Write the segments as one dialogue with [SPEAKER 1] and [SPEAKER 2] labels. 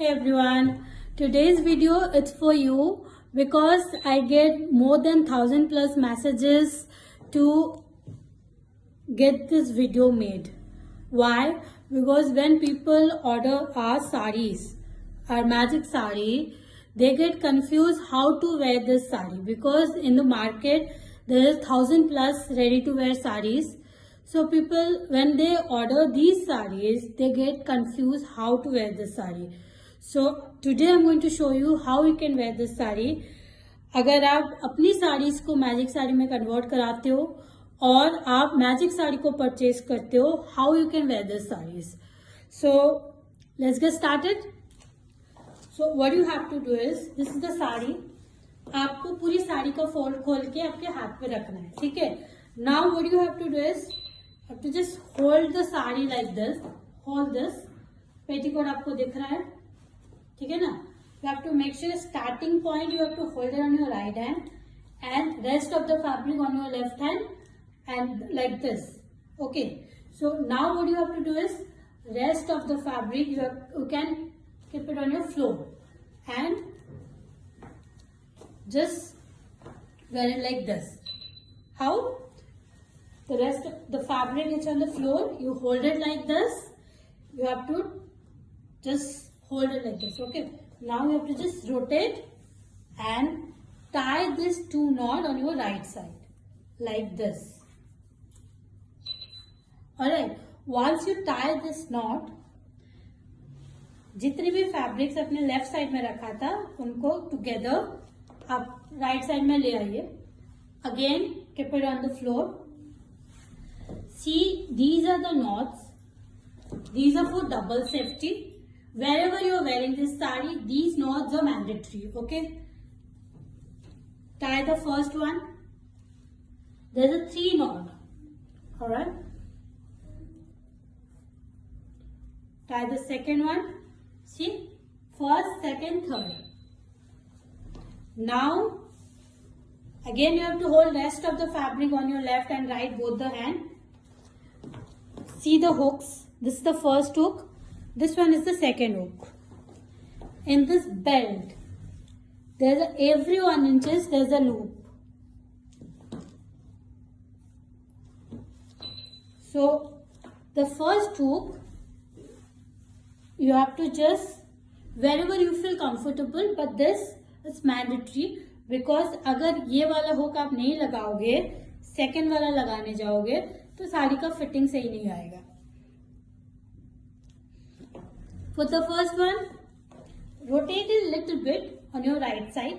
[SPEAKER 1] Hey everyone, today's video it's for you because I get more than 1000 plus messages to get this video made. Why? Because when people order our sarees, our magic saree, they get confused how to wear this saree because in the market there is 1000 plus ready to wear sarees. So people when they order these sarees, they get confused how to wear this saree. So today I'm going to show you how you can wear this saree. अगर आप अपनी साड़ीज को magic sari में convert कराते हो और आप magic sari को परचेज करते हो, how you can wear this saris. So let's get started. So what you have to do is, this is the sari. आपको पूरी साड़ी का फोल्ड खोल के आपके हाथ में रखना है, ठीक है. Now what you have to do is, have to just hold the sari like this. Hold this. Petticoat आपको दिख रहा है, ठीक है ना. You have to make sure starting point you have to hold it on your right hand and rest of the fabric on your left hand and like this. Okay. So now what you have to do is rest of the fabric you can keep it on your floor and just wear it like this. How? The rest of the fabric is on the floor. You hold it like this. You have to just hold it like this. Okay. Now you have to just rotate and tie this two knot on your right side like this. Alright, once you tie this knot, जितने भी fabrics अपने left side में रखा था उनको together आप right side में ले आइए. Again keep it on the floor. See these are the knots. These are for double safety. Wherever you are wearing this sari, these knots are mandatory. Okay. Tie the first one. There's a 3 knot. Alright. Tie the second one. See, first, second, third. Now, again you have to hold rest of the fabric on your left and right, both the hand. See the hooks. This is the first hook. This one is the second hook. In this belt, there's every 1 inches there's a loop. So the first hook you have to just wherever you feel comfortable, but this is mandatory because अगर ये वाला hook आप नहीं लगाओगे, second वाला लगाने जाओगे तो साड़ी का फिटिंग सही नहीं आएगा. For the first one, rotate it a little bit on your right side.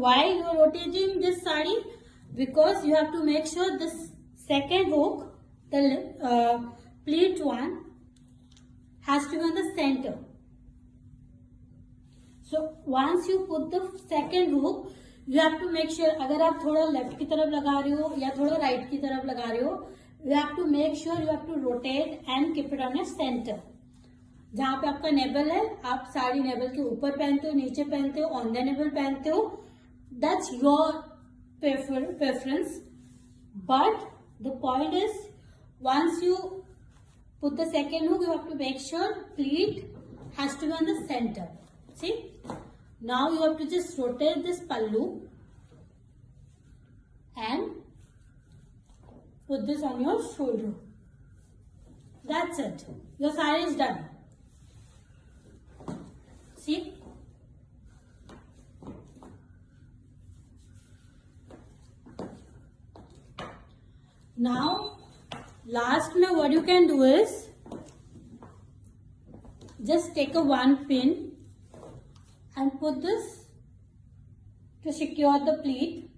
[SPEAKER 1] Why you are rotating this sari? Because you have to make sure this second hook, the pleat one, has to be on the center. So once you put the second hook, you have to make sure अगर आप थोड़ा left की तरफ लगा रहे हो या थोड़ा राइट की तरफ लगा रहे हो, you have to make sure you have to rotate and keep it on a center. जहां पे आपका नेबल है, आप साड़ी नेबल के ऊपर पहनते हो, नीचे पहनते हो, ऑन द नेबल पहनते हो, that's your preference. But the point is once you put the second hook, you have to make sure pleat has to be on the center. See, now you have to just rotate this pallu and put this on your shoulder. That's it. Your saree is done. See, now last में what you can do is just take a 1 pin and put this to secure the pleat.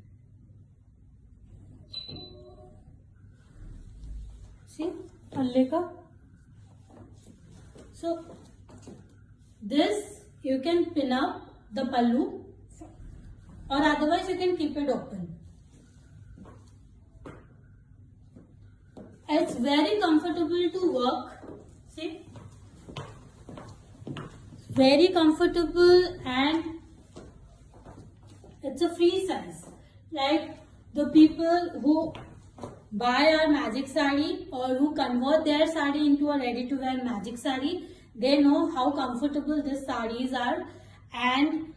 [SPEAKER 1] See, पल्ले का. So this you can pin up the pallu or otherwise you can keep it open. It's very comfortable to work. See, very comfortable and it's a free size. Like the people who buy our magic sari or who convert their sari into a ready to wear magic sari, they know how comfortable these sarees are. And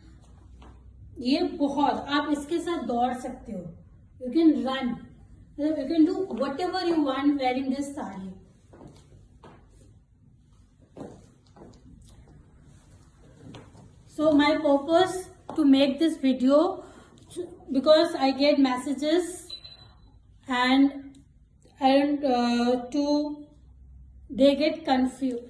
[SPEAKER 1] ये बहुत, आप इसके साथ दौड़ सकते हो, you can run, you can do whatever you want wearing this saree. So my purpose to make this video, because I get messages and they get confused.